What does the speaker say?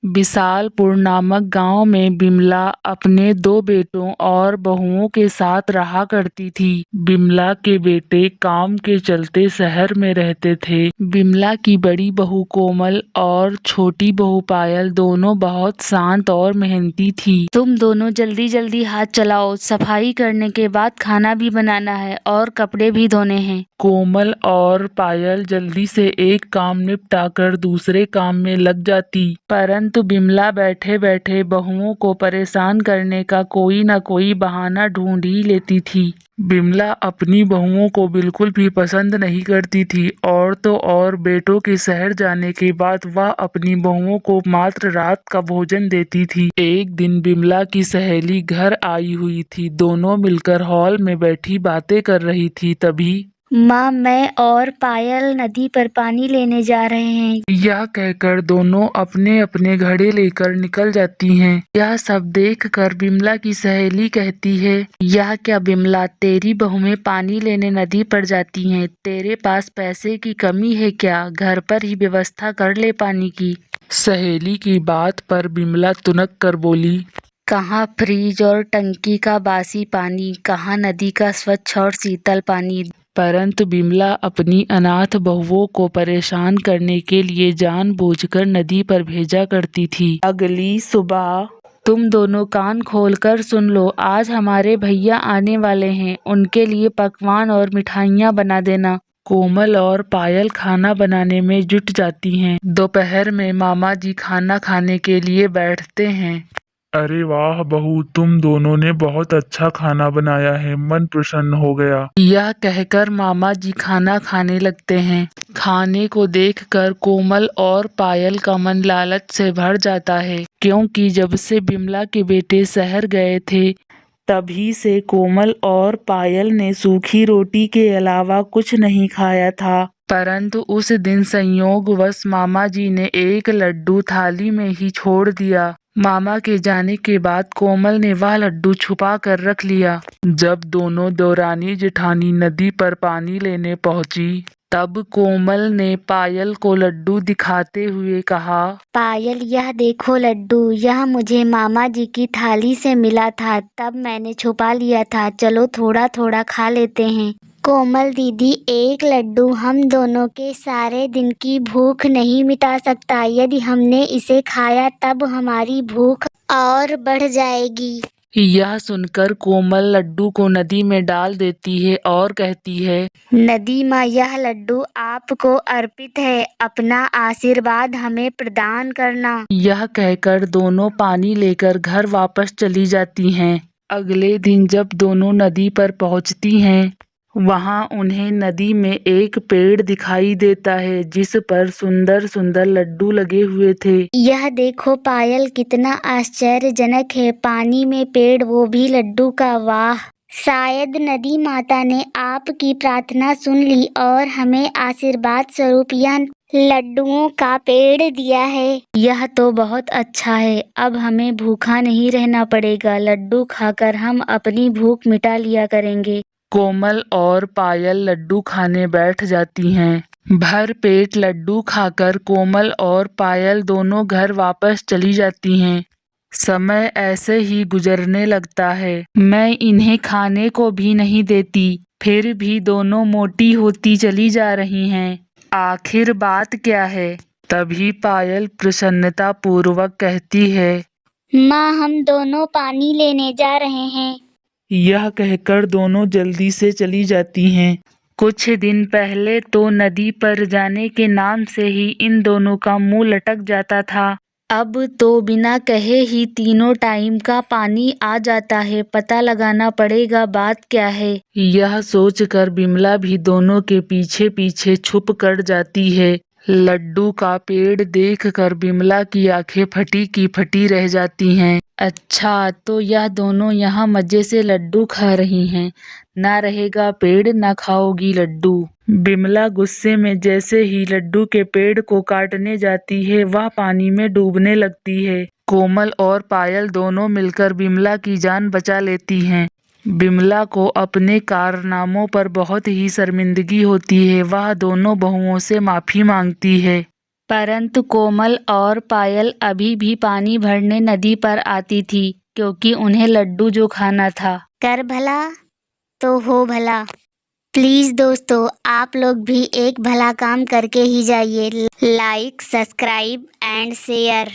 विशालपुर नामक गांव में बिमला अपने दो बेटों और बहुओं के साथ रहा करती थी। बिमला के बेटे काम के चलते शहर में रहते थे। बिमला की बड़ी बहू कोमल और छोटी बहू पायल दोनों बहुत शांत और मेहनती थी। तुम दोनों जल्दी जल्दी हाथ चलाओ, सफाई करने के बाद खाना भी बनाना है और कपड़े भी धोने हैं। कोमल और पायल जल्दी से एक काम निपटाकर दूसरे काम में लग जाती, परंतु बिमला बैठे बैठे बहुओं को परेशान करने का कोई न कोई बहाना ढूंढ ही लेती थी। बिमला अपनी बहुओं को बिल्कुल भी पसंद नहीं करती थी और तो और बेटों के शहर जाने के बाद वह अपनी बहुओं को मात्र रात का भोजन देती थी। एक दिन बिमला की सहेली घर आई हुई थी। दोनों मिलकर हॉल में बैठी बातें कर रही थी। तभी माँ, मैं और पायल नदी पर पानी लेने जा रहे हैं। यह कहकर दोनों अपने अपने घड़े लेकर निकल जाती हैं। यह सब देखकर बिमला की सहेली कहती है, यह क्या बिमला, तेरी बहुएं पानी लेने नदी पर जाती हैं? तेरे पास पैसे की कमी है क्या? घर पर ही व्यवस्था कर ले पानी की। सहेली की बात पर बिमला तुनक कर बोली, कहाँ फ्रिज और टंकी का बासी पानी, कहाँ नदी का स्वच्छ और शीतल पानी। परंतु बिमला अपनी अनाथ बहुओं को परेशान करने के लिए जानबूझकर नदी पर भेजा करती थी। अगली सुबह तुम दोनों कान खोलकर सुन लो, आज हमारे भैया आने वाले हैं, उनके लिए पकवान और मिठाइयाँ बना देना। कोमल और पायल खाना बनाने में जुट जाती हैं। दोपहर में मामा जी खाना खाने के लिए बैठते हैं। अरे वाह बहू, तुम दोनों ने बहुत अच्छा खाना बनाया है, मन प्रसन्न हो गया। यह कहकर मामा जी खाना खाने लगते हैं। खाने को देखकर कोमल और पायल का मन लालच से भर जाता है, क्योंकि जब से बिमला के बेटे शहर गए थे तभी से कोमल और पायल ने सूखी रोटी के अलावा कुछ नहीं खाया था। परंतु उस दिन संयोगवश मामा जी ने एक लड्डू थाली में ही छोड़ दिया। मामा के जाने के बाद कोमल ने वह लड्डू छुपा कर रख लिया। जब दोनों देवरानी जेठानी नदी पर पानी लेने पहुंची, तब कोमल ने पायल को लड्डू दिखाते हुए कहा, पायल, यह देखो लड्डू, यह मुझे मामा जी की थाली से मिला था, तब मैंने छुपा लिया था, चलो थोड़ा थोड़ा खा लेते हैं। कोमल दीदी, एक लड्डू हम दोनों के सारे दिन की भूख नहीं मिटा सकता। यदि हमने इसे खाया तब हमारी भूख और बढ़ जाएगी। यह सुनकर कोमल लड्डू को नदी में डाल देती है और कहती है, नदी माँ, यह लड्डू आपको अर्पित है, अपना आशीर्वाद हमें प्रदान करना। यह कहकर दोनों पानी लेकर घर वापस चली जाती हैं। अगले दिन जब दोनों नदी पर पहुंचती हैं, वहां उन्हें नदी में एक पेड़ दिखाई देता है जिस पर सुंदर सुंदर लड्डू लगे हुए थे। यह देखो पायल, कितना आश्चर्यजनक है, पानी में पेड़, वो भी लड्डू का। वाह, शायद नदी माता ने आपकी प्रार्थना सुन ली और हमें आशीर्वाद स्वरूप यह लड्डुओं का पेड़ दिया है। यह तो बहुत अच्छा है, अब हमें भूखा नहीं रहना पड़ेगा, लड्डू खाकर हम अपनी भूख मिटा लिया करेंगे। कोमल और पायल लड्डू खाने बैठ जाती हैं। भर पेट लड्डू खाकर कोमल और पायल दोनों घर वापस चली जाती हैं। समय ऐसे ही गुजरने लगता है। मैं इन्हें खाने को भी नहीं देती, फिर भी दोनों मोटी होती चली जा रही हैं। आखिर बात क्या है? तभी पायल प्रसन्नता पूर्वक कहती है, माँ, हम दोनों पानी लेने जा रहे हैं। यह कहकर दोनों जल्दी से चली जाती हैं। कुछ दिन पहले तो नदी पर जाने के नाम से ही इन दोनों का मुंह लटक जाता था। अब तो बिना कहे ही तीनों टाइम का पानी आ जाता है। पता लगाना पड़ेगा बात क्या है। यह सोचकर बिमला भी दोनों के पीछे पीछे छुप कर जाती है। लड्डू का पेड़ देखकर बिमला की आंखें फटी की फटी रह जाती हैं। अच्छा, तो यह दोनों यहाँ मजे से लड्डू खा रही हैं। ना रहेगा पेड़, ना खाओगी लड्डू। बिमला गुस्से में जैसे ही लड्डू के पेड़ को काटने जाती है, वह पानी में डूबने लगती है। कोमल और पायल दोनों मिलकर बिमला की जान बचा लेती हैं। बिमला को अपने कारनामों पर बहुत ही शर्मिंदगी होती है। वह दोनों बहुओं से माफी मांगती है। परंतु कोमल और पायल अभी भी पानी भरने नदी पर आती थी, क्योंकि उन्हें लड्डू जो खाना था। कर भला तो हो भला। प्लीज दोस्तों, आप लोग भी एक भला काम करके ही जाइए। Like, subscribe and share.